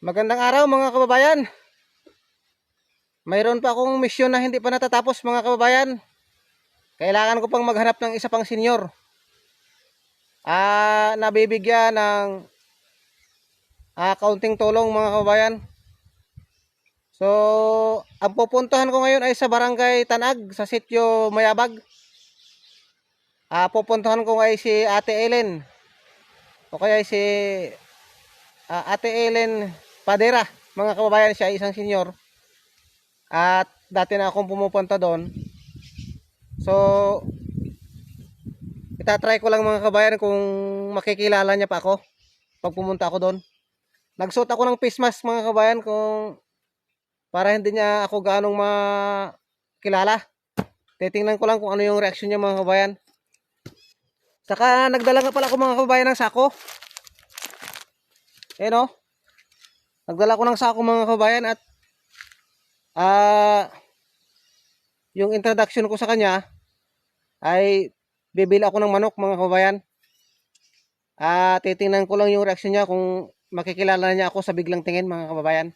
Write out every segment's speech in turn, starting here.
Magandang araw mga kababayan. Mayroon pa akong misyon na hindi pa natatapos mga kababayan. Kailangan ko pang maghanap ng isa pang senyor. Nabibigyan ng kaunting tulong mga kababayan. So, ang pupuntahan ko ngayon ay sa Barangay Tanag, sa sitio Mayabag. Pupuntahan ko ay si Ate Ellen. O kaya si Ate Ellen Padera. Mga kababayan, siya ay isang senyor. At dati na akong pumupunta doon. So, itatry ko lang mga kabayan kung makikilala niya pa ako pag pumunta ako doon. Nagsuot ako ng face mask mga kabayan para hindi niya ako ganong makilala. Titingnan ko lang kung ano yung reaksyon niya mga kabayan. Saka nagdala nga pala ako mga kabayan ng sako. Nagdala ko ng sako mga kabayan at yung introduction ko sa kanya ay bibili ako ng manok mga kabayan. Titingnan ko lang yung reaksyon niya kung makikilala niya ako sa biglang tingin mga kababayan.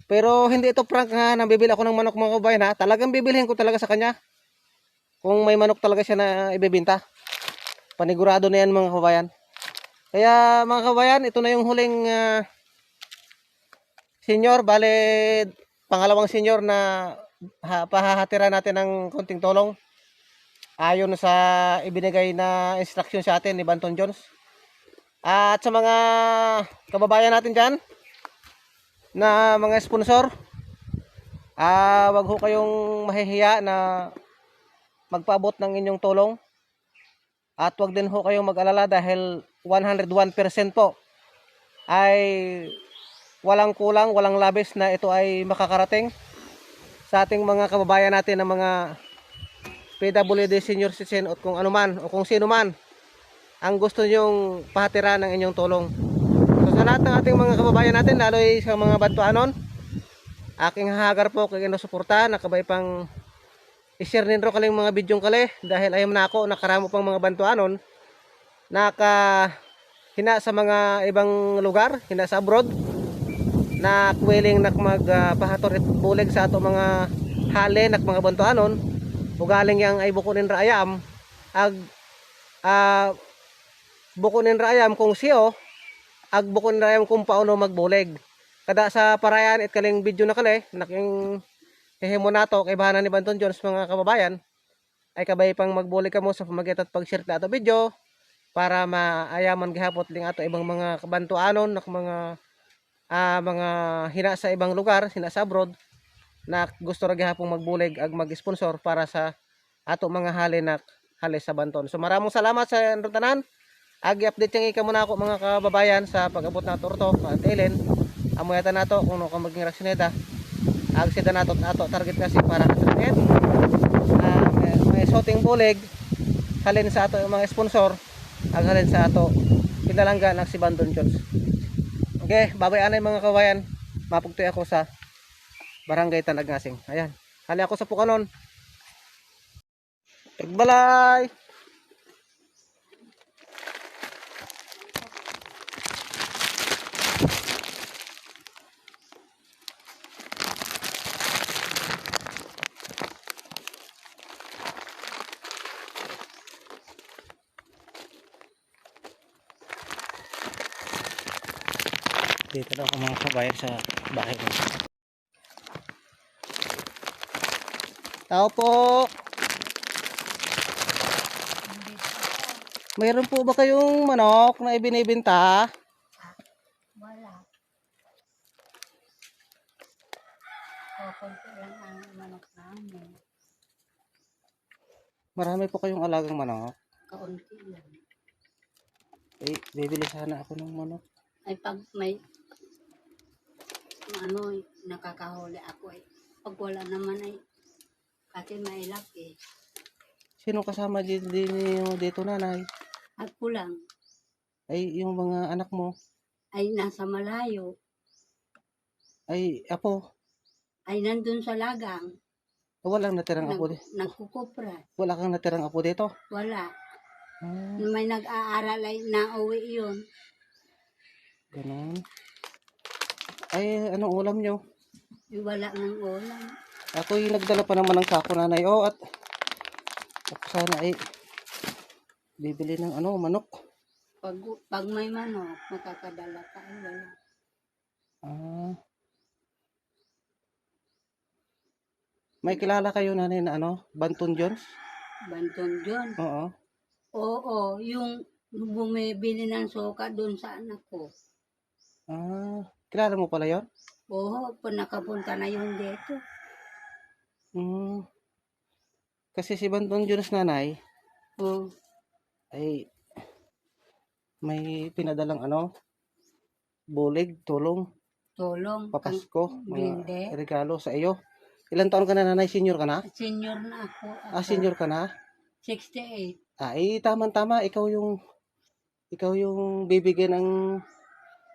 Pero hindi ito prank nga na bibili ako ng manok mga kababayan ha. Talagang bibilihin ko talaga sa kanya. Kung may manok talaga siya na ibebenta. Panigurado na yan mga kababayan. Kaya mga kababayan, ito na yung huling senyor. Bale, pangalawang senyor na pahahatira natin ng konting tulong. Ayon sa ibinigay na instruction sa atin ni Banton Jones. At sa mga kababayan natin dyan na mga sponsor, wag ho kayong mahihiya na magpaabot ng inyong tulong. At wag din ho kayong mag-alala dahil 101% po ay walang kulang, walang labis na ito ay makakarating sa ating mga kababayan natin na mga PWD senior citizen o kung ano man o kung sino man ang gusto nyong pahatira ng inyong tulong. So sa lahat ng ating mga kababayan natin, lalo sa mga bantuanon, aking hahagar po kay inusuporta, nakabay pang i-share ninyo kaling mga bidyong kali dahil ayam na ako nakaramo pang mga bantuanon hina sa mga ibang lugar, hina sa abroad na willing nak magpahator bulig sa ato mga halin nak mga bantuanon ugaling yang ay bukunin raayam bukunin raayam kung siyo bukunin raayam kung paano magbulig kada sa parayan it kaling video na kali naking hihimo nato kay bahanan ni Banton Jones mga kababayan ay kabay pang magbulig kamo sa pamagitan at pag-share na ato video para maayaman gihapot ling ato ibang mga kabantuanon nak mga hina sa ibang lugar, hina sa abroad na gusto ra gihapong magbulig ag mag-sponsor para sa ato mga halin na halis sa Banton. So maraming salamat sa tanan. Agi-update yung ika muna ako mga kababayan sa pag-abot na turto ka Ellen. Amuyatan nato kung ano ka maging reaksyon agsida nato ato target kasi para sa target. May shooting bulig halin sa ato mga sponsor ag halin sa ato pinalangga ng si Banton Jones. Okay, babay anay mga kababayan. Mapugtoy ako sa Barangay Tanag Ngasing. Ayan. Hali ako sa Pukanon. Tagbalay. Dito daw ako mga kabayan sa bahay ko. Tao po. Mayroon po ba kayong manok na ibinibenta? Wala. Konti lang ang manok namin. Marami po kayong alagang manok. Kaunti lang. Bibili sana ako ng manok. Ay pag may nakakahuli ako pag wala naman ay kasi may laki. Sino kasama dito nanay? Ako lang Ay yung mga anak mo? ay nasa malayo. Ay apo? Ay nandun sa lagang. Walang natirang apo dito? Nagkukupra. Wala kang natirang apo dito? Wala. May nag-aaral ay nauwi yun. Ganun. Ay, anong ulam nyo? Wala ng ulam. Ako yung nagdala pa naman ng sako, nanay. Oh, at ako sana ay bibili ng manok. Pag may manok, makakadala ka. Ay, wala. Ah, may kilala kayo, nanay, na Banton Jones? Banton John. Oo. Oo, yung bumibili ng suka doon sa anak ko. Ah, kilala mo pala yon? Oo, nakapunta na yun dito. Hmm. Kasi si Banton Jones, nanay, Oo, ay may pinadalang bulig, tulong, tulong. papasko, Hindi. mga regalo sa iyo. Ilang taon ka na, nanay? Senior ka na? Senior na ako. Ah, senior ka na? 68. Ay, tama-tama. Ikaw yung bibigyan ng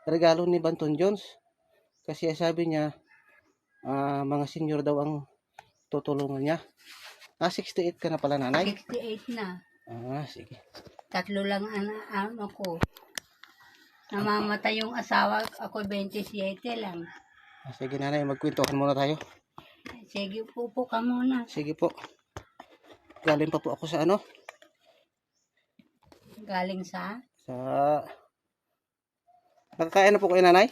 regalo ni Banton Jones. Kasi sabi niya, mga senior daw ang tutulungan niya. 68 ka na pala, nanay? 68 na. Sige. 3 lang ano ko. Namamatay yung asawa, ako 27 lang. Sige, nanay, magkwentuhan muna tayo. Sige, pupo ka muna. Sige po. Galing pa po ako sa Galing sa? sa... Nakakain na po kayo, nanay?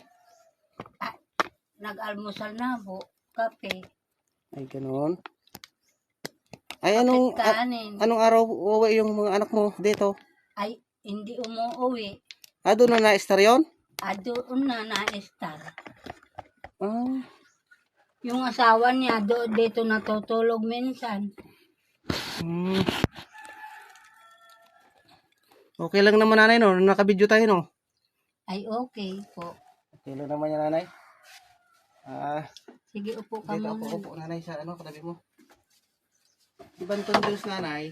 Nag-almusal na po. Kape. Ay, ganoon. Ay, anong araw uwi yung mga anak mo dito? Ay, hindi umuwi. Doon na na-star yun? Doon na na-star. Ah, Yung asawa niya, dito natutulog minsan. hmm. Okay lang naman, nanay, no? Nakabidyo tayo, no? Ay, okay po. Okay lang naman yan, nanay. Sige, upo ka Dito muna. ako, nanay, sa katabi mo. Ibang Jones, nanay,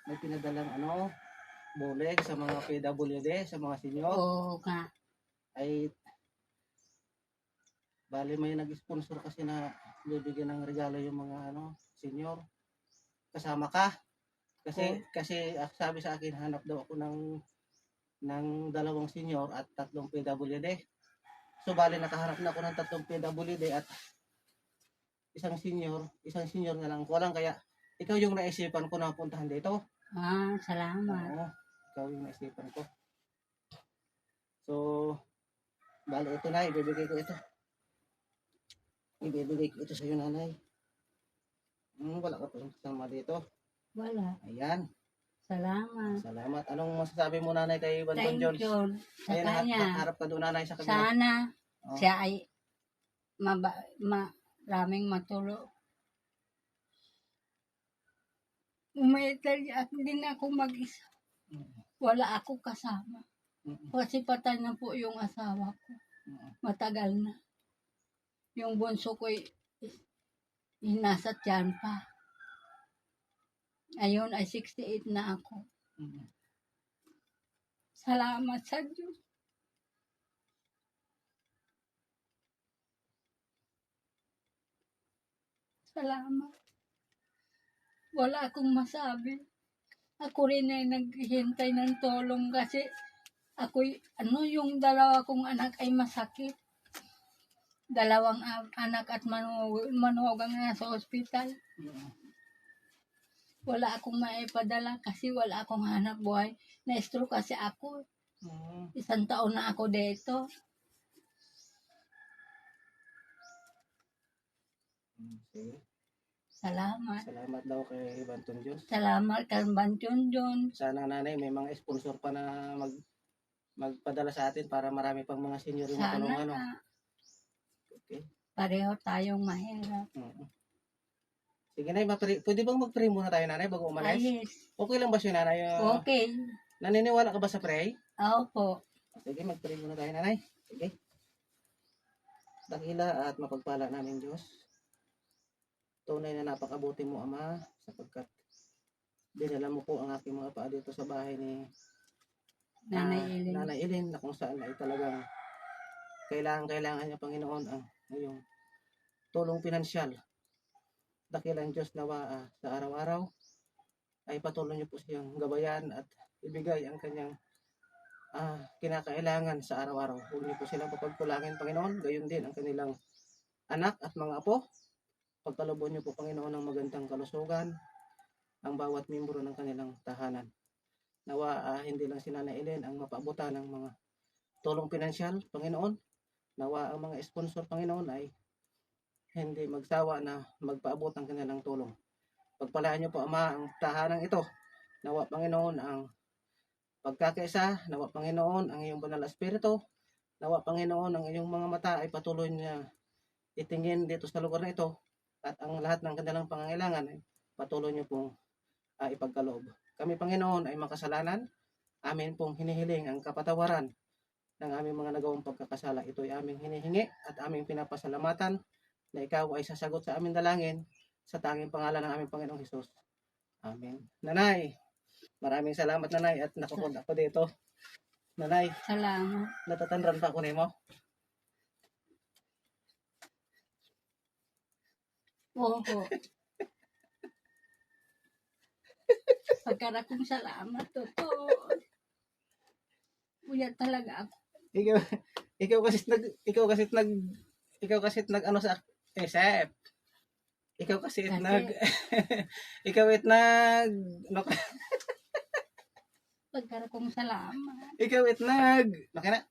may pinadalang bulig sa mga PWD, sa mga senior. Oo nga. Ay, bali may nag-sponsor kasi na bibigyan ng regalo yung mga senior. Kasama ka. Kasi sabi sa akin, hanap daw ako ng 2 senior at 3 PWD. So bali nakahanap na ako ng 3 PWD at isang senior na lang ko lang, kaya ikaw yung naisipan ko na puntahan dito. Salamat. Oo, ikaw yung naisipan ko. So, bali ito na, ibibigay ko ito. Ibibigay ko ito sa iyo, nanay. Wala ka pa sama dito. Wala. Ayan. Salamat. Salamat. Anong masasabi mo, nanay, kay Banton Thank Jones? you. Sa Ayan, kanya. harap ka doon, nanay, sa kanya. Sana Oh. siya ay maraming matulog. Umaytay din ako mag-isa. Wala ako kasama. Kasi patay na po yung asawa ko. Matagal na. Yung bunso ko nasa tiyan pa. Ayun ay 68 na ako. Salamat sa Diyos. Salamat. Wala akong masabi. Ako rin ay naghihintay ng tulong kasi ako'y, yung 2 kong anak ay masakit. 2 anak at manugang na sa ospital. Wala akong maipadala kasi wala akong hanap buhay. Na-stroke kasi ako. 1 taon na ako dito. Salamat. Salamat daw kay Banton Jones. Salamat kay Banton Jones. Sana, nanay, may mga sponsor pa na magpadala sa atin para marami pang mga senior yung Sana matulungan. nga. Okay. Pareho tayong mahirap. Sige, nay, pwede bang mag-pray muna tayo, nanay, bago umalis? Yes. Okay lang ba siya, nanay? Okay. Naniniwala ka ba sa pray? Opo. Sige, mag-pray muna tayo, nanay. Sige. Dakila at mapagpala namin Diyos. Tunay na napakabuti mo, Ama, sapagkat dinala mo po ang aking mga paa dito sa bahay ni Nanay Ellen, na kung saan ay talagang kailangan niya, Panginoon, ang iyong tulong pinansyal. Dakilang Diyos, nawa sa araw-araw ay patuloy niyo po siyang gabayan at ibigay ang kanyang kinakailangan sa araw-araw. Huwag niyo po silang papagkulangin, Panginoon. Gayon din ang kanilang anak at mga apo. Pagkalooban niyo po, Panginoon, ng magandang kalusugan ang bawat miyembro ng kanilang tahanan. Nawa hindi lang si Nanay Ellen ang mapaabutan ng mga tulong pinansyal, Panginoon. Nawa ang mga sponsor, Panginoon, ay hindi magsawa na magpaabot ng kanilang tulong. Pagpalaan niyo po, Ama, ang tahanan ito. Nawa, Panginoon, ang pagkakaisa. Nawa, Panginoon, ang iyong banal na espiritu. Nawa, Panginoon, ang iyong mga mata ay patuloy niya itingin dito sa lugar na ito. At ang lahat ng kanilang pangangailangan ay patuloy niyo pong ipagkaloob. Kami, Panginoon, ay makasalanan. Amin pong hinihiling ang kapatawaran ng aming mga nagawang pagkakasala. Ito ay aming hinihingi at aming pinapasalamatan na ikaw ay sasagot sa aming dalangin sa tanging pangalan ng aming Panginoong Hesus. Amen. Nanay, maraming salamat, Nanay, at nakapunta ako dito. Nanay, Salamat. natatandran pa ako nimo. Oo. Pagkara kong salamat, totoo. Kuya talaga ako. Ikaw kasi nag ano sa Sep. Ikaw kasi Kasi- nag ikaw it nag no, Pagkara kong salamat. ikaw it nag makina.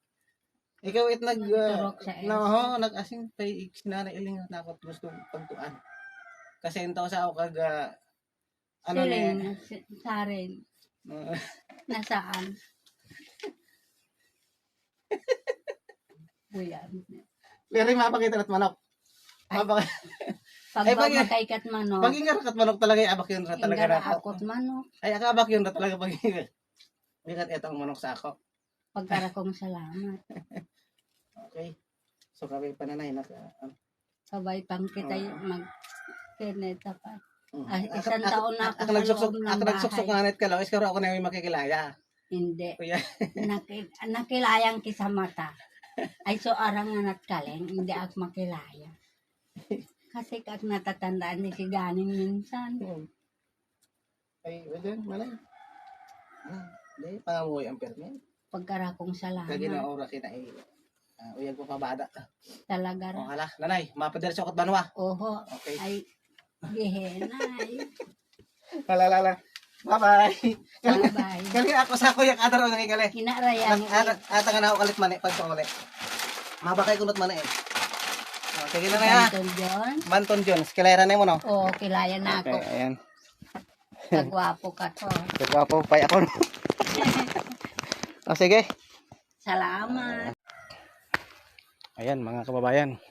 Ikaw it nag Nagturok sa no, nag-asing pay sinanay iling na ako gusto pagtuan. Kasi ento sa ako kag ano Siling, ni sa rin. Nasaan? Kuya. Liri mapakita at manok. Ay. Mapakita. Pag Ay, ba pag- makaikat manok, Pag ingar kat manok talaga abak yun ra talaga ingara na. akot manok. Ay akabak yun ra talaga pag ingar. Bigat itong manok sa ako. Pagkara kong salamat. Okay. So kami pananay na Sabay pang kita mag-kineta pa. Mm. Isang taon na ako Ako sa nagsuksok, loob ng ako nagsuksok bahay. nga net ka lang. Iskaro ako na may makikilaya. Hindi. Kuya. Nakilayang ki sa mata. Ay so arang nga natkaleng, hindi ako makilaya. Kasi kag natatandaan ni si Ganing minsan. Ay, wala, malay. Hindi, pangamuhi ang permi. Pagkara kong salamat. Kagi na ora kita ay uyag ko pabada. Talaga O ra. hala, nanay, mapadala sa banwa. Oho. Okay. Ay, gihenay. Hala. Bye-bye. Bye-bye. Kali ako sa kuya kadaro nang ikali. Kinarayan. Ata nga na ako kalit mani pag sumuli. Mabakay kunot mani eh. Sige na na ya. Banton John. Banton Jones, kilera na mo no? Oo, kilaya na ako. Okay, ayan. Kagwapo ka to. Kagwapo pa ako. O sige. Salamat. Ayan mga kababayan.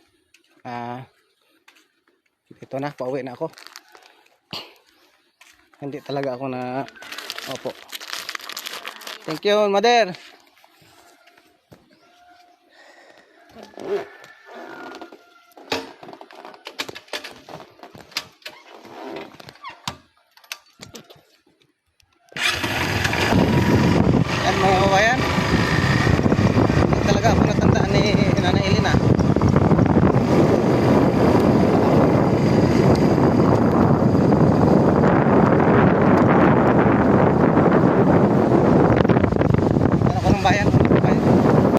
Ito na, pauwi na ako. Hindi talaga ako na opo. Thank you, mother. Ayan mga kababayan. Hindi talaga ako